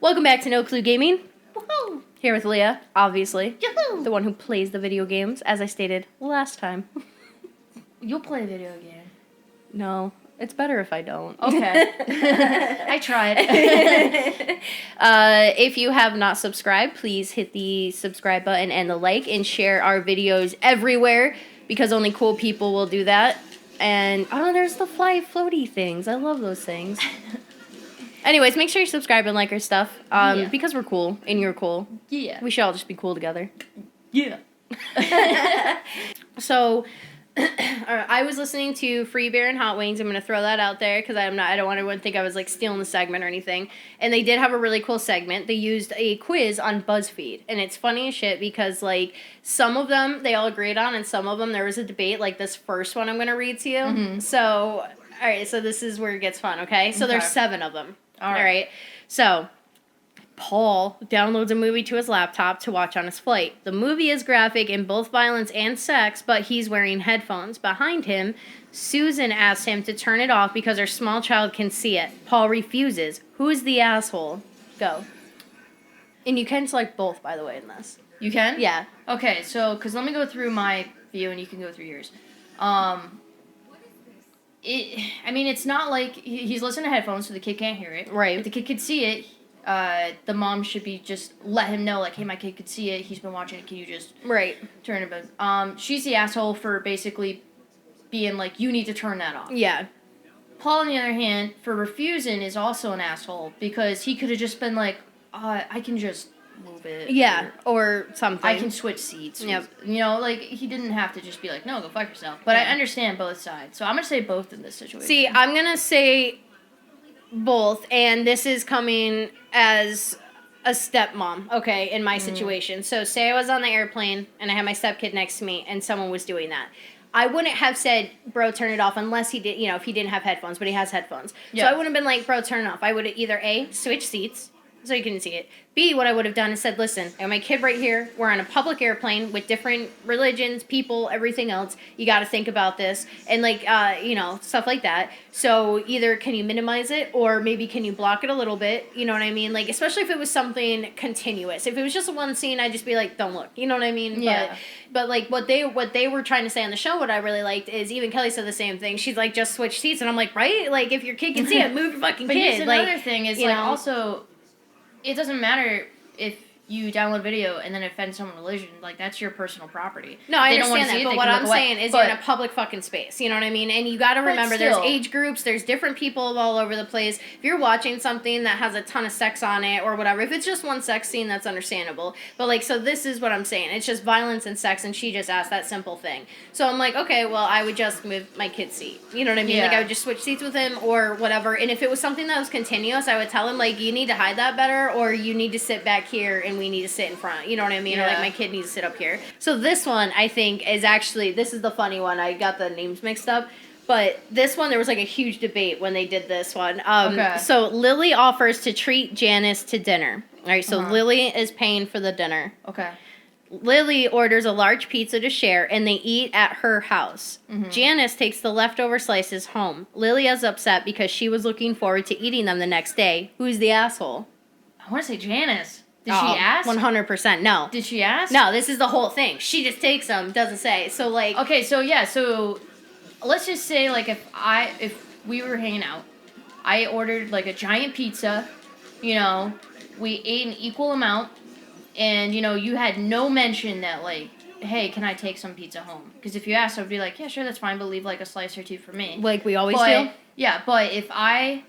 Welcome back to No Clue Gaming. Woohoo! Here with Leah, obviously. Yahoo! The one who plays the video games, as I stated last time. You'll play a video game. No, it's better if I don't. Okay. I tried. If you have not subscribed, please hit the subscribe button and the like and share our videos everywhere because only cool people will do that. And, oh, there's the floaty things. I love those things. Anyways, make sure you subscribe and like our stuff because we're cool and you're cool. Yeah. We should all just be cool together. Yeah. So, I was listening to Free Beer and Hot Wings. I'm going to throw that out there because I don't want everyone to think I was like stealing the segment or anything. And they did have a really cool segment. They used a quiz on BuzzFeed. And it's funny as shit because like some of them they all agreed on and some of them there was a debate like this first one I'm going to read to you. Mm-hmm. So, all right. So this is where it gets fun. Okay. So there's 7 of them. All right. So, Paul downloads a movie to his laptop to watch on his flight. The movie is graphic in both violence and sex, but he's wearing headphones. Behind him, Susan asks him to turn it off because her small child can see it. Paul refuses. Who's the asshole? Go. And you can select both, by the way, in this. You can? Yeah. Okay, so, because let me go through my view and you can go through yours. It's not like he's listening to headphones so the kid can't hear it. Right. If the kid could see it, the mom should be just let him know, like, hey, my kid could see it. He's been watching it. Can you just turn it back? She's the asshole for basically being like, you need to turn that off. Yeah. Paul, on the other hand, for refusing, is also an asshole because he could have just been like, I can just move it. Yeah, or something. I can switch seats. Yep. You know, like, he didn't have to just be like, no, go fuck yourself. But I understand both sides. So I'm going to say both in this situation. See, I'm going to say both, and this is coming as a stepmom, okay, in my situation. So say I was on the airplane, and I had my stepkid next to me, and someone was doing that. I wouldn't have said, bro, turn it off, unless he did, if he didn't have headphones, but he has headphones. Yeah. So I wouldn't have been like, bro, turn it off. I would have either A, switch seats, so you couldn't see it. B, what I would have done is said, listen, I have my kid right here. We're on a public airplane with different religions, people, everything else. You got to think about this. And, stuff like that. So either can you minimize it or maybe can you block it a little bit? You know what I mean? Like, especially if it was something continuous. If it was just one scene, I'd just be like, don't look. You know what I mean? Yeah. But like, what they were trying to say on the show, what I really liked is even Kelly said the same thing. She's like, just switch seats. And I'm like, right? Like, if your kid can see it, move your fucking but kid. Here's another thing is, also, it doesn't matter if you download video and then offend someone's religion. Like, that's your personal property. No, I understand that, but what I'm saying is you're in a public fucking space. You know what I mean? And you got to remember, there's age groups, there's different people all over the place. If you're watching something that has a ton of sex on it or whatever, if it's just one sex scene, that's understandable. But, like, so this is what I'm saying. It's just violence and sex, and she just asked that simple thing. So I'm like, okay, well, I would just move my kid's seat. You know what I mean? Yeah. Like, I would just switch seats with him or whatever. And if it was something that was continuous, I would tell him, like, you need to hide that better or you need to sit back here and we need to sit in front. You know what I mean? Yeah. Or like my kid needs to sit up here. So this one, I think, is actually, this is the funny one. I got the names mixed up. But this one, there was like a huge debate when they did this one. Okay. So Lily offers to treat Janice to dinner. All right, so Lily is paying for the dinner. Okay. Lily orders a large pizza to share, and they eat at her house. Mm-hmm. Janice takes the leftover slices home. Lily is upset because she was looking forward to eating them the next day. Who's the asshole? I want to say Janice. Did she ask? 100%. No. Did she ask? No, this is the whole thing. She just takes them, doesn't say. So, like... Okay, so, yeah, so let's just say, like, if we were hanging out, I ordered, like, a giant pizza, we ate an equal amount, and, you had no mention that, like, hey, can I take some pizza home? Because if you asked, I'd be like, yeah, sure, that's fine, but leave, like, a slice or two for me. Like we always do? Yeah, but if I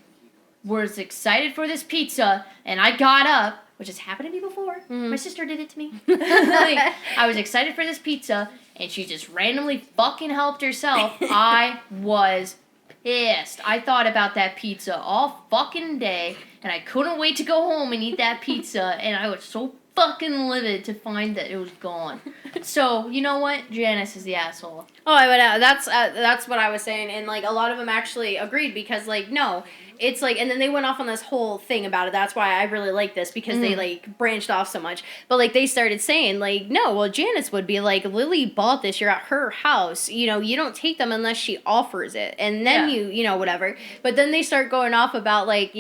was excited for this pizza, and I got up, which has happened to me before. Mm-hmm. My sister did it to me. Like, I was excited for this pizza, and she just randomly fucking helped herself. I was pissed. I thought about that pizza all fucking day, and I couldn't wait to go home and eat that pizza, and I was so fucking livid to find that it was gone. So, you know what? Janice is the asshole. Oh, I would. That's what I was saying, and like a lot of them actually agreed because like no, it's like, and then they went off on this whole thing about it. That's why I really like this because they like branched off so much. But like they started saying like no, well Janice would be like Lily bought this. You're at her house. You know you don't take them unless she offers it, and then you know whatever. But then they start going off about like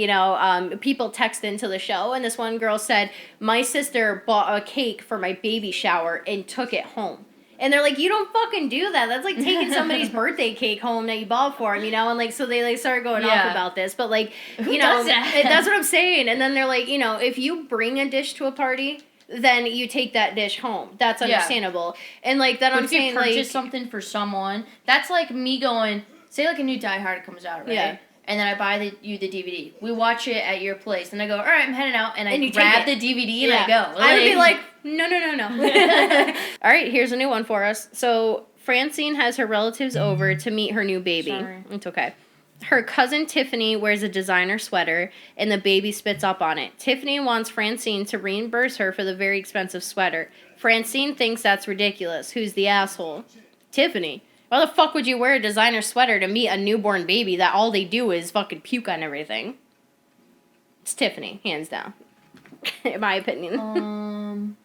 people text into the show, and this one girl said my sister bought a cake for my baby shower and took it home. And they're like, you don't fucking do that. That's like taking somebody's birthday cake home that you bought for them, you know? And like, so they like started going off about this. But like, you know, that's what I'm saying. And then they're like, you know, if you bring a dish to a party, then you take that dish home. That's understandable. And like, then I'm saying like. If you purchase something for someone, that's like me going, say like a new Die Hard comes out, right? Yeah. And then I buy you the DVD. We watch it at your place. And I go, all right, I'm heading out. And I grab the DVD and I go. I would be like, no. All right, here's a new one for us. So Francine has her relatives over to meet her new baby. Sorry. It's okay. Her cousin Tiffany wears a designer sweater, and the baby spits up on it. Tiffany wants Francine to reimburse her for the very expensive sweater. Francine thinks that's ridiculous. Who's the asshole? Tiffany. Why the fuck would you wear a designer sweater to meet a newborn baby that all they do is fucking puke on everything? It's Tiffany, hands down. In my opinion.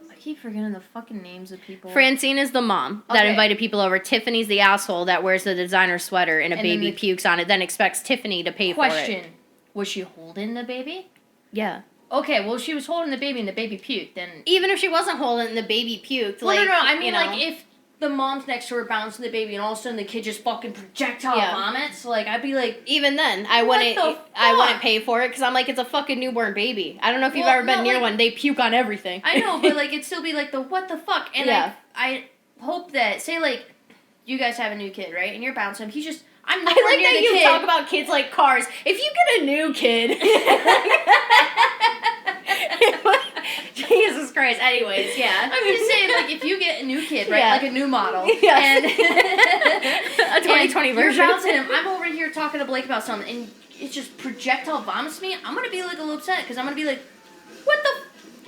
I keep forgetting the fucking names of people. Francine is the mom that invited people over. Tiffany's the asshole that wears the designer sweater and a baby pukes on it, then expects Tiffany to pay for it. Question. Was she holding the baby? Yeah. Okay, well, if she was holding the baby and the baby puked, then... Even if she wasn't holding the baby puked, well, no, I mean, like, if the mom's next to her bouncing the baby and all of a sudden the kid just fucking projectile vomits, like, I'd be like... Even then, I wouldn't pay for it because I'm like, it's a fucking newborn baby. I don't know if you've ever been near one. They puke on everything. I know, but, like, it'd still be like the what the fuck? And I hope that, say, like, you guys have a new kid, right? And you're bouncing him. He's just... I like that you talk about kids like cars. If you get a new kid... Jesus Christ. Anyways, yeah. I'm just saying, like, if you get a new kid, right? Like a new model. And a 2020 version. You're bouncing him. I'm over here talking to Blake about something, and it just projectile vomits me. I'm going to be, like, a little upset, because I'm going to be like, what the...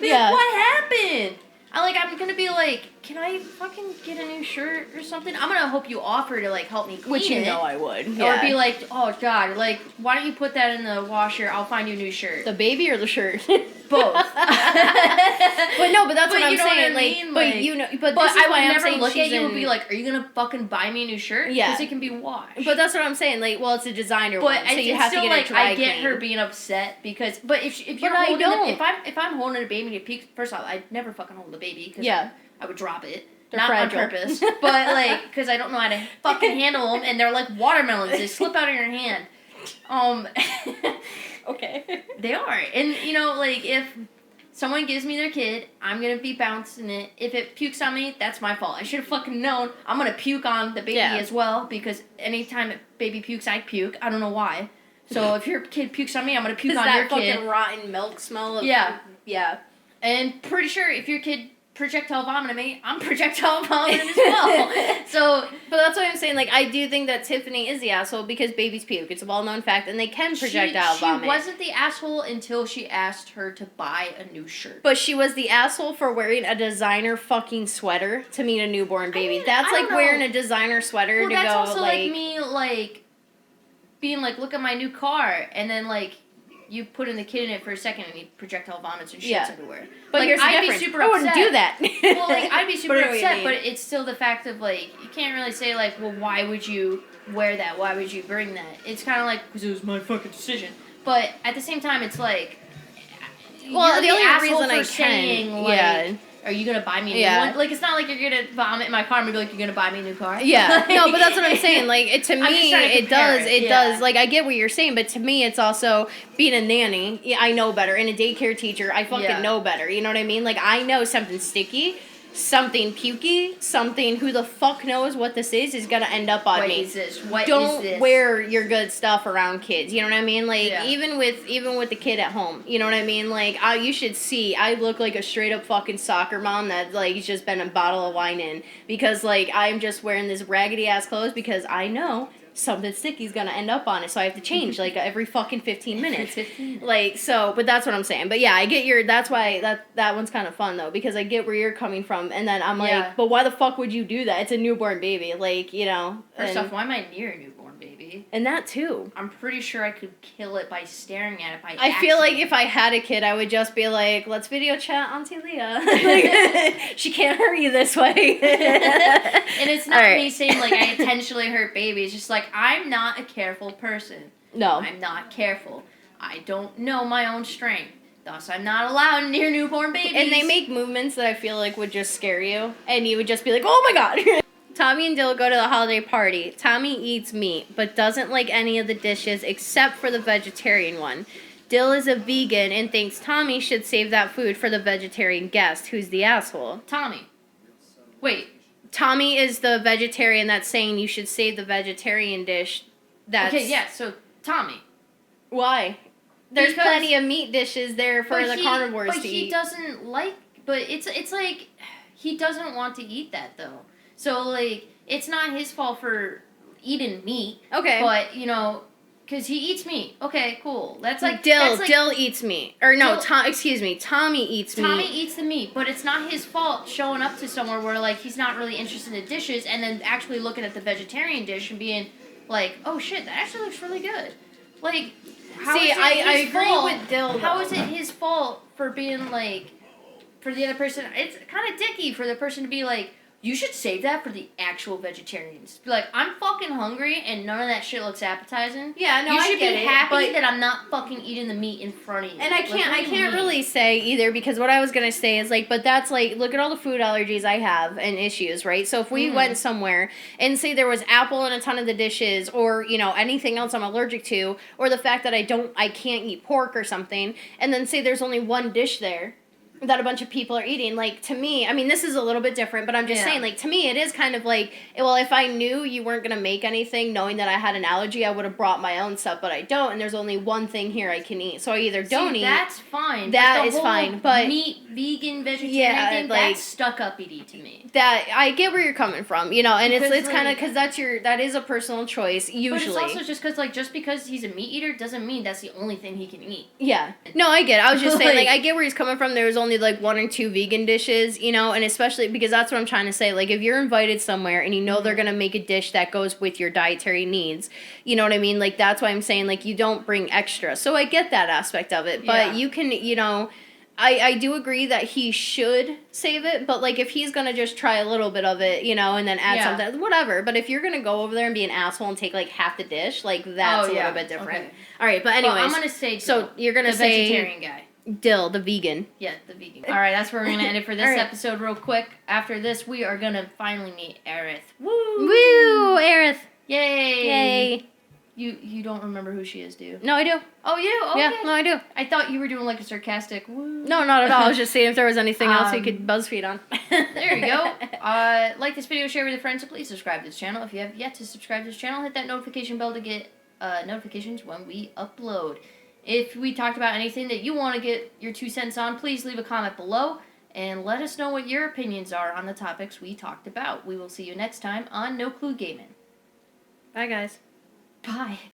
What happened? I'm going to be like, can I fucking get a new shirt or something? I'm going to hope you offer to, like, help me clean it. Which you know I would. Or be like, oh, God, like, why don't you put that in the washer? I'll find you a new shirt. The baby or the shirt? Both. But that's what I'm saying. Mean? But like, you know, but this is I why would I'm never saying look at you and be like, are you going to fucking buy me a new shirt? Yeah. Because it can be washed. But that's what I'm saying. Like, well, it's a designer one, so you have to get it dry I get clean. her being upset because, but if you're holding if I'm holding a baby and it peaks, first off, I'd never fucking hold a baby because I would drop it. They're not fragile. on purpose, but like, because I don't know how to fucking handle them, and they're like watermelons. They slip out of your hand. Okay. They are, and you know, like if someone gives me their kid, I'm gonna be bouncing it. If it pukes on me, that's my fault. I should have fucking known. I'm gonna puke on the baby as well because anytime a baby pukes, I puke. I don't know why. So if your kid pukes on me, I'm gonna puke on your kid. That fucking rotten milk smell. Yeah. And pretty sure if your kid projectile vomiting me, I'm projectile vomiting as well. So, but that's what I'm saying. Like, I do think that Tiffany is the asshole because babies puke. It's a well-known fact, and they can projectile vomit. She wasn't the asshole until she asked her to buy a new shirt. But she was the asshole for wearing a designer fucking sweater to meet a newborn baby. That's like wearing a designer sweater to go. That's also like me, like being like, look at my new car, and then like. You put in the kid in it for a second and he projectile vomits and shits everywhere. But here's the difference. Be super I wouldn't upset. do that. Well, like, I'd be super upset, but it's still the fact of, like, you can't really say, like, well, why would you wear that? Why would you bring that? It's kind of like, because it was my fucking decision. But at the same time, it's like, well, the only reason I can, are you gonna buy me a new one? Like, it's not like you're gonna vomit in my car and be like, you're gonna buy me a new car. Yeah, no, but that's what I'm saying. Like, to me, it does. Like, I get what you're saying, but to me, it's also being a nanny. Yeah, I know better, and a daycare teacher, I fucking know better. You know what I mean? Like, I know something sticky, something pukey, something who the fuck knows what this is gonna end up on me. What is this? What Don't is this? wear your good stuff around kids. You know what I mean? Like even with the kid at home. You know what I mean? Like you should see. I look like a straight up fucking soccer mom that like just been a bottle of wine in because like I'm just wearing this raggedy ass clothes because I know something sticky's gonna end up on it, so I have to change like every fucking 15 minutes. 15. Like, so, but that's what I'm saying. But yeah, I get that's why that one's kind of fun though, because I get where you're coming from, and then I'm like, but why the fuck would you do that? It's a newborn baby, like, you know. First off, why am I near a newborn baby? And that too. I'm pretty sure I could kill it by staring at it by I feel like if I had a kid, I would just be like, let's video chat Auntie Leah. Like, she can't hurt you this way. And it's not me saying, like, I intentionally hurt babies. Just, like, I'm not a careful person. No. I'm not careful. I don't know my own strength. Thus, I'm not allowed near newborn babies. And they make movements that I feel like would just scare you. And you would just be like, oh my god. Tommy and Dill go to the holiday party. Tommy eats meat, but doesn't like any of the dishes except for the vegetarian one. Dill is a vegan and thinks Tommy should save that food for the vegetarian guest, who's the asshole. Tommy. Wait. Tommy is the vegetarian that's saying you should save the vegetarian dish. That's... Okay, yeah, so Tommy. Why? There's plenty of meat dishes there for the carnivores to eat. But he doesn't like... But it's like... He doesn't want to eat that, though. So, like, it's not his fault for eating meat. Okay. But, you know, because he eats meat. Okay, cool. That's like... Dill eats meat. Or no, excuse me. Tommy eats meat. Tommy eats the meat, but it's not his fault showing up to somewhere where, like, he's not really interested in the dishes and then actually looking at the vegetarian dish and being like, oh, shit, that actually looks really good. Like, I agree with Dill, though. How is it his fault for being, like, for the other person? It's kind of dicky for the person to be like, you should save that for the actual vegetarians. Be like, I'm fucking hungry and none of that shit looks appetizing. Yeah, no, you I should get be it, happy that I'm not fucking eating the meat in front of you. And I can't really say either, because what I was gonna say is like, but that's like, look at all the food allergies I have and issues, right? So if we went somewhere and say there was apple in a ton of the dishes, or you know anything else I'm allergic to, or the fact that I can't eat pork or something, and then say there's only one dish there that a bunch of people are eating, like, to me, I mean, this is a little bit different, but I'm just saying, like, to me, it is kind of like, well, if I knew you weren't going to make anything, knowing that I had an allergy, I would have brought my own stuff, but I don't, and there's only one thing here I can eat, so I either don't eat. That's fine. That is fine, but... meat, vegan, vegetarian thing, like, that's stuck-uppity to me. That, I get where you're coming from, you know, and it's kind of, because that is a personal choice, usually. But it's also just because, like, just because he's a meat eater doesn't mean that's the only thing he can eat. Yeah. No, I get it. I was just saying, like, I get where he's coming from. There's only, like, one or two vegan dishes, you know, and especially because that's what I'm trying to say. Like, if you're invited somewhere and you know they're going to make a dish that goes with your dietary needs, you know what I mean? Like, that's why I'm saying, like, you don't bring extra. So I get that aspect of it, but you can, you know, I do agree that he should save it, but, like, if he's going to just try a little bit of it, you know, and then add something, whatever. But if you're going to go over there and be an asshole and take, like, half the dish, like, that's a little bit different. Okay. All right, but anyways. Well, I'm going to say Dill, so you're going to say... the vegetarian guy. Dill, the vegan. Yeah, the vegan. All right, that's where we're going to end it for this episode real quick. After this, we are going to finally meet Aerith. Woo! Woo! Aerith. Yay! Yay. You don't remember who she is, do you? No, I do. Oh, you do? Okay. Yeah, no, I do. I thought you were doing like a sarcastic woo. No, not at all. I was just seeing if there was anything else we could BuzzFeed on. There you go. Like this video, share with your friends, so please subscribe to this channel. If you have yet to subscribe to this channel, hit that notification bell to get notifications when we upload. If we talked about anything that you want to get your 2 cents on, please leave a comment below and let us know what your opinions are on the topics we talked about. We will see you next time on No Clue Gaming. Bye, guys. Bye.